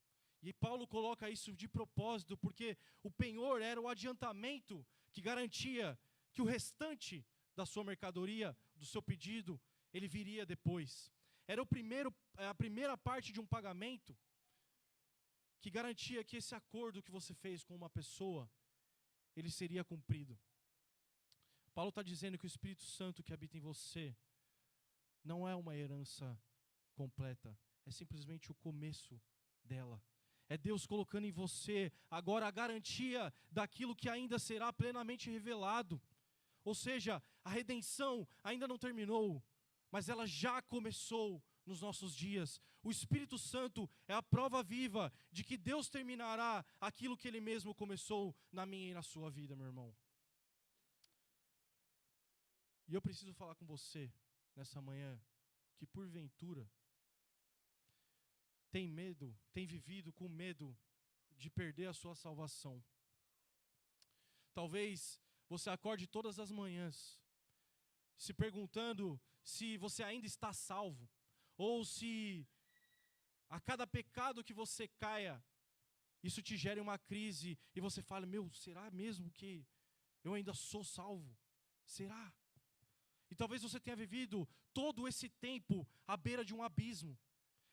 Speaker 1: E Paulo coloca isso de propósito, porque o penhor era o adiantamento que garantia que o restante da sua mercadoria, do seu pedido, ele viria depois. Era a primeira parte de um pagamento que garantia que esse acordo que você fez com uma pessoa, ele seria cumprido. Paulo está dizendo que o Espírito Santo que habita em você não é uma herança completa, é simplesmente o começo dela. É Deus colocando em você agora a garantia daquilo que ainda será plenamente revelado. Ou seja, a redenção ainda não terminou, mas ela já começou nos nossos dias. O Espírito Santo é a prova viva de que Deus terminará aquilo que Ele mesmo começou na minha e na sua vida, meu irmão. E eu preciso falar com você nessa manhã que porventura tem vivido com medo de perder a sua salvação. Talvez você acorde todas as manhãs se perguntando se você ainda está salvo, ou se a cada pecado que você caia, isso te gere uma crise e você fala, será mesmo que eu ainda sou salvo? Será? E talvez você tenha vivido todo esse tempo à beira de um abismo,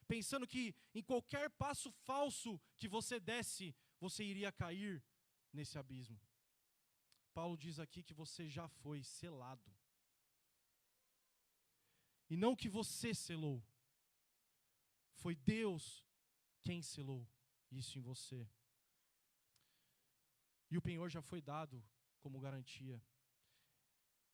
Speaker 1: pensando que em qualquer passo falso que você desse, você iria cair nesse abismo. Paulo diz aqui que você já foi selado. E não que você selou. Foi Deus quem selou isso em você. E o penhor já foi dado como garantia.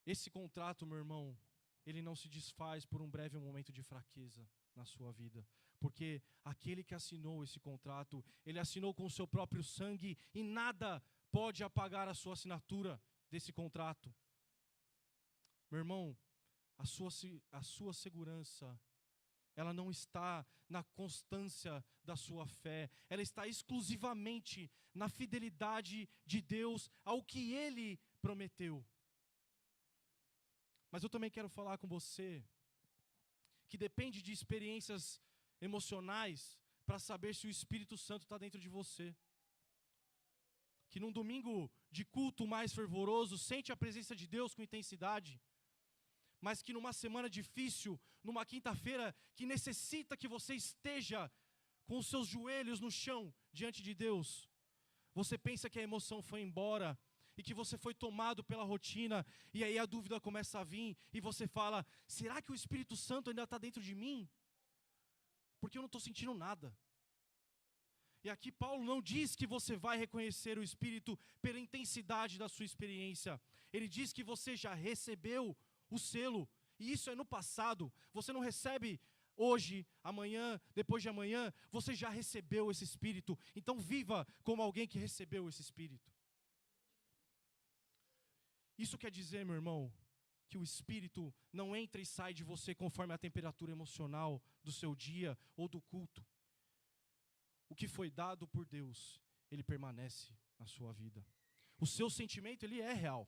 Speaker 1: Esse contrato, meu irmão, ele não se desfaz por um breve momento de fraqueza na sua vida. Porque aquele que assinou esse contrato, ele assinou com o seu próprio sangue e nada pode apagar a sua assinatura desse contrato. Meu irmão, a sua segurança, ela não está na constância da sua fé, ela está exclusivamente na fidelidade de Deus ao que Ele prometeu. Mas eu também quero falar com você que depende de experiências emocionais para saber se o Espírito Santo está dentro de você. Que num domingo de culto mais fervoroso, sente a presença de Deus com intensidade, mas que numa semana difícil, numa quinta-feira que necessita que você esteja com os seus joelhos no chão diante de Deus, você pensa que a emoção foi embora e que você foi tomado pela rotina, e aí a dúvida começa a vir e você fala, será que o Espírito Santo ainda está dentro de mim? Porque eu não estou sentindo nada. E aqui Paulo não diz que você vai reconhecer o Espírito pela intensidade da sua experiência. Ele diz que você já recebeu o selo, e isso é no passado. Você não recebe hoje, amanhã, depois de amanhã, você já recebeu esse Espírito. Então viva como alguém que recebeu esse Espírito. Isso quer dizer, meu irmão, que o Espírito não entra e sai de você conforme a temperatura emocional do seu dia ou do culto. O que foi dado por Deus, ele permanece na sua vida. O seu sentimento, ele é real.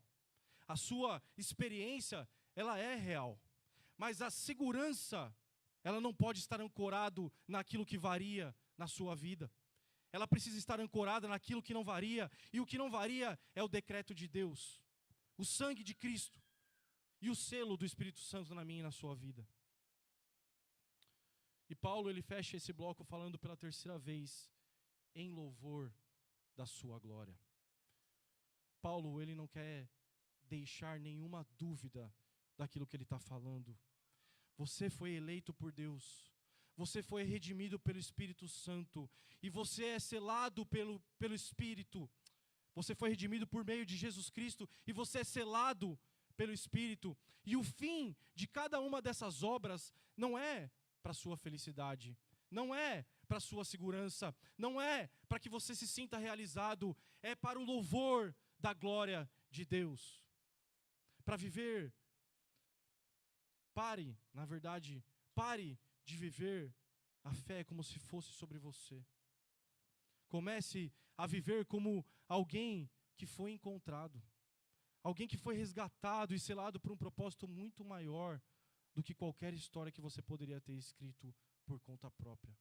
Speaker 1: A sua experiência, ela é real. Mas a segurança, ela não pode estar ancorado naquilo que varia na sua vida. Ela precisa estar ancorada naquilo que não varia. E o que não varia é o decreto de Deus. O sangue de Cristo. E o selo do Espírito Santo na minha e na sua vida. E Paulo, ele fecha esse bloco falando pela terceira vez, em louvor da sua glória. Paulo, ele não quer deixar nenhuma dúvida daquilo que ele está falando. Você foi eleito por Deus. Você foi redimido pelo Espírito Santo. E você é selado pelo Espírito. Você foi redimido por meio de Jesus Cristo. E você é selado pelo Espírito. E o fim de cada uma dessas obras não é para a sua felicidade. Não é para a sua segurança. Não é para que você se sinta realizado. É para o louvor da glória de Deus. Para viver, pare de viver a fé como se fosse sobre você. Comece a viver como alguém que foi encontrado. Alguém que foi resgatado e selado por um propósito muito maior do que qualquer história que você poderia ter escrito por conta própria.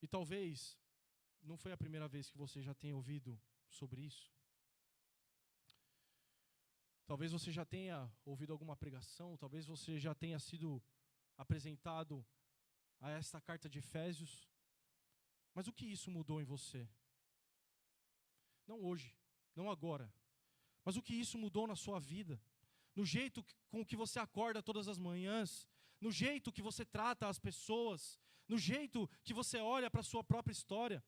Speaker 1: E talvez não foi a primeira vez que você já tenha ouvido sobre isso. Talvez você já tenha ouvido alguma pregação, talvez você já tenha sido apresentado a esta carta de Efésios. Mas o que isso mudou em você? Não hoje, não agora, mas o que isso mudou na sua vida? No jeito com que você acorda todas as manhãs, no jeito que você trata as pessoas, no jeito que você olha para a sua própria história.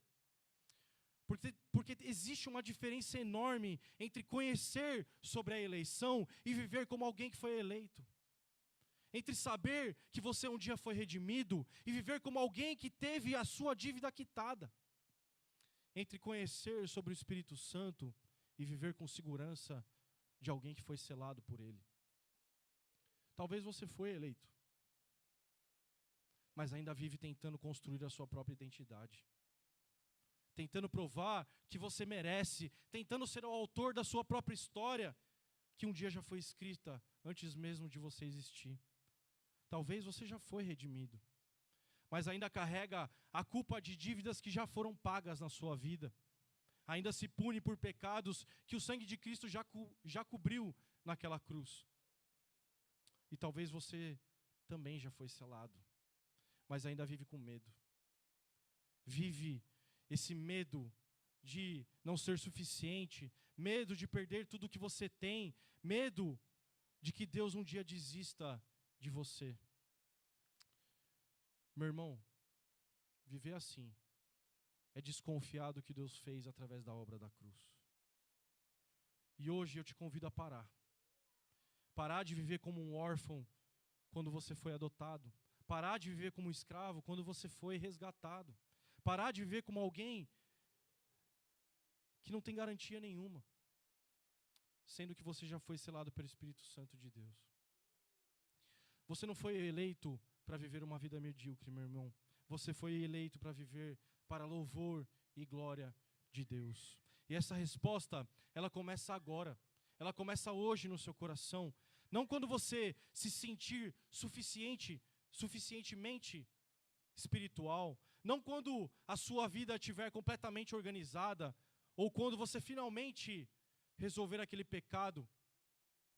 Speaker 1: Porque existe uma diferença enorme entre conhecer sobre a eleição e viver como alguém que foi eleito. Entre saber que você um dia foi redimido e viver como alguém que teve a sua dívida quitada. Entre conhecer sobre o Espírito Santo e viver com segurança de alguém que foi selado por Ele. Talvez você foi eleito, mas ainda vive tentando construir a sua própria identidade. Tentando provar que você merece, tentando ser o autor da sua própria história, que um dia já foi escrita antes mesmo de você existir. Talvez você já foi redimido, mas ainda carrega a culpa de dívidas que já foram pagas na sua vida. Ainda se pune por pecados que o sangue de Cristo já cobriu naquela cruz. E talvez você também já foi selado, mas ainda vive com medo. Vive esse medo de não ser suficiente, medo de perder tudo que você tem, medo de que Deus um dia desista de você. Meu irmão, viver assim é desconfiar do que Deus fez através da obra da cruz. E hoje eu te convido a parar. Parar de viver como um órfão quando você foi adotado. Parar de viver como um escravo quando você foi resgatado. Parar de viver como alguém que não tem garantia nenhuma, sendo que você já foi selado pelo Espírito Santo de Deus. Você não foi eleito para viver uma vida medíocre, meu irmão. Você foi eleito para viver para louvor e glória de Deus. E essa resposta, ela começa agora. Ela começa hoje no seu coração. Não quando você se sentir suficientemente espiritual. Não quando a sua vida estiver completamente organizada. Ou quando você finalmente resolver aquele pecado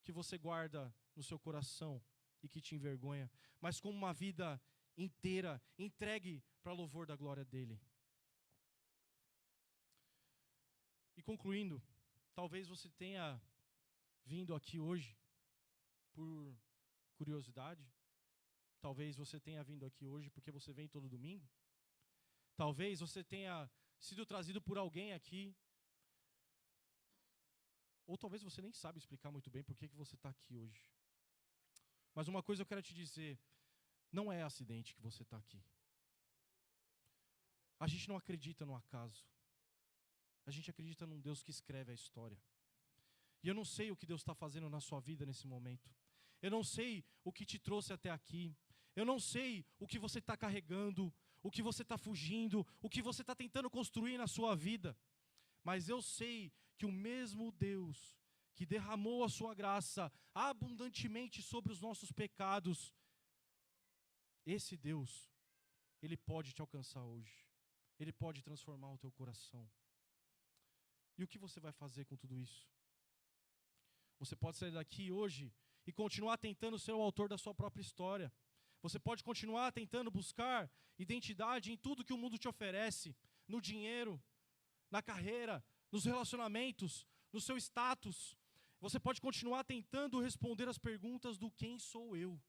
Speaker 1: que você guarda no seu coração e que te envergonha. Mas como uma vida inteira, entregue para louvor da glória dele. E concluindo, talvez você tenha vindo aqui hoje por curiosidade. Talvez você tenha vindo aqui hoje porque você vem todo domingo. Talvez você tenha sido trazido por alguém aqui. Ou talvez você nem sabe explicar muito bem por que você está aqui hoje. Mas uma coisa eu quero te dizer, não é acidente que você está aqui. A gente não acredita no acaso. A gente acredita num Deus que escreve a história. E eu não sei o que Deus está fazendo na sua vida nesse momento. Eu não sei o que te trouxe até aqui. Eu não sei o que você está carregando, o que você está fugindo, o que você está tentando construir na sua vida. Mas eu sei que o mesmo Deus que derramou a sua graça abundantemente sobre os nossos pecados, esse Deus, Ele pode te alcançar hoje. Ele pode transformar o teu coração. E o que você vai fazer com tudo isso? Você pode sair daqui hoje e continuar tentando ser o autor da sua própria história. Você pode continuar tentando buscar identidade em tudo que o mundo te oferece, no dinheiro, na carreira, nos relacionamentos, no seu status. Você pode continuar tentando responder as perguntas do quem sou eu.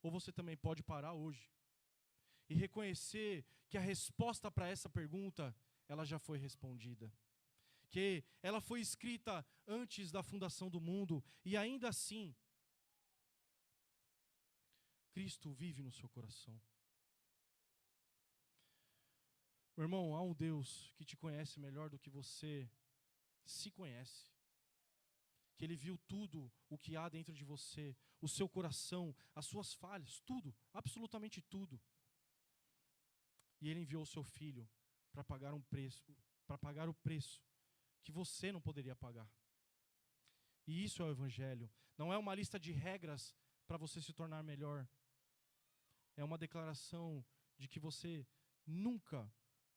Speaker 1: Ou você também pode parar hoje e reconhecer que a resposta para essa pergunta, ela já foi respondida. Que ela foi escrita antes da fundação do mundo e ainda assim, Cristo vive no seu coração. Meu irmão, há um Deus que te conhece melhor do que você se conhece. Que Ele viu tudo o que há dentro de você, o seu coração, as suas falhas, tudo, absolutamente tudo. E Ele enviou o seu Filho para pagar o preço que você não poderia pagar. E isso é o Evangelho. Não é uma lista de regras para você se tornar melhor. É uma declaração de que você nunca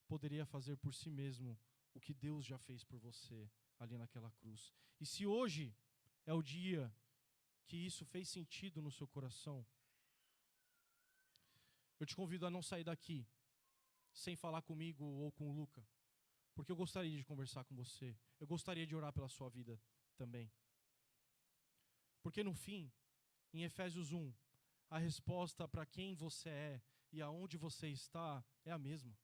Speaker 1: poderia fazer por si mesmo o que Deus já fez por você ali naquela cruz. E se hoje é o dia que isso fez sentido no seu coração, eu te convido a não sair daqui sem falar comigo ou com o Luca, porque eu gostaria de conversar com você. Eu gostaria de orar pela sua vida também. Porque no fim, em Efésios 1, a resposta para quem você é e aonde você está é a mesma.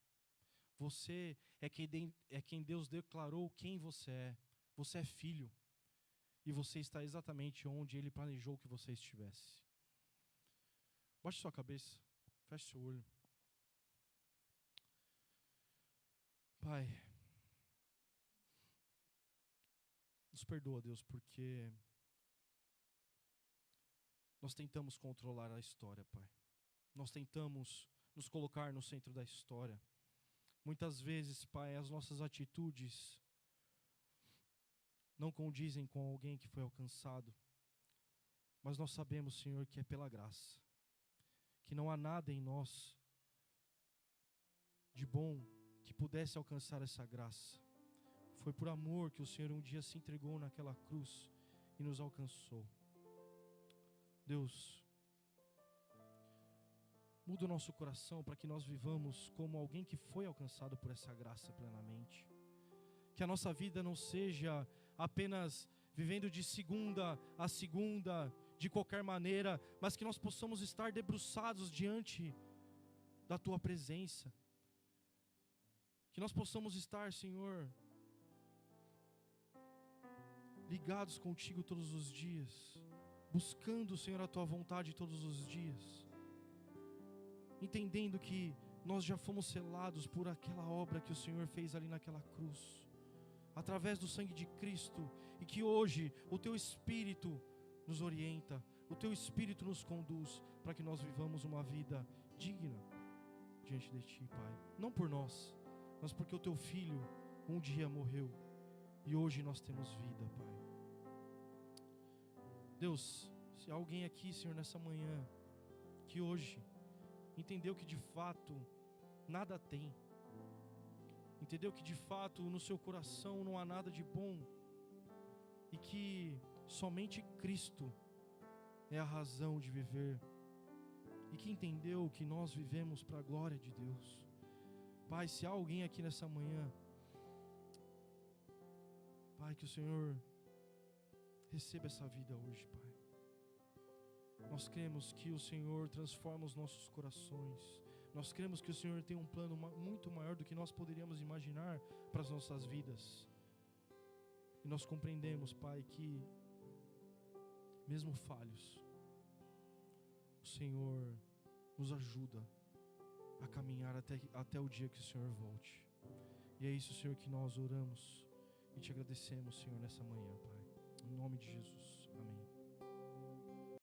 Speaker 1: Você é quem Deus declarou quem você é. Você é filho. E você está exatamente onde Ele planejou que você estivesse. Baixe sua cabeça. Feche seu olho. Pai, nos perdoa, Deus, porque nós tentamos controlar a história, Pai. Nós tentamos nos colocar no centro da história. Muitas vezes, Pai, as nossas atitudes não condizem com alguém que foi alcançado. Mas nós sabemos, Senhor, que é pela graça. Que não há nada em nós de bom que pudesse alcançar essa graça. Foi por amor que o Senhor um dia se entregou naquela cruz e nos alcançou. Deus, muda o nosso coração para que nós vivamos como alguém que foi alcançado por essa graça plenamente. Que a nossa vida não seja apenas vivendo de segunda a segunda, de qualquer maneira, mas que nós possamos estar debruçados diante da Tua presença. Que nós possamos estar, Senhor, ligados contigo todos os dias, buscando, Senhor, a Tua vontade todos os dias, entendendo que nós já fomos selados por aquela obra que o Senhor fez ali naquela cruz, através do sangue de Cristo, e que hoje o Teu Espírito nos orienta, o Teu Espírito nos conduz, para que nós vivamos uma vida digna diante de Ti, Pai. Não por nós, mas porque o Teu Filho um dia morreu, e hoje nós temos vida, Pai. Deus, se há alguém aqui, Senhor, nessa manhã, que hoje entendeu que de fato nada tem, entendeu que de fato no seu coração não há nada de bom, e que somente Cristo é a razão de viver, e que entendeu que nós vivemos para a glória de Deus. Pai, se há alguém aqui nessa manhã, Pai, que o Senhor receba essa vida hoje, Pai. Nós cremos que o Senhor transforma os nossos corações. Nós cremos que o Senhor tem um plano muito maior do que nós poderíamos imaginar para as nossas vidas. E nós compreendemos, Pai, que mesmo falhos, o Senhor nos ajuda a caminhar até o dia que o Senhor volte. E é isso, Senhor, que nós oramos e te agradecemos, Senhor, nessa manhã, Pai. Em nome de Jesus. Amém.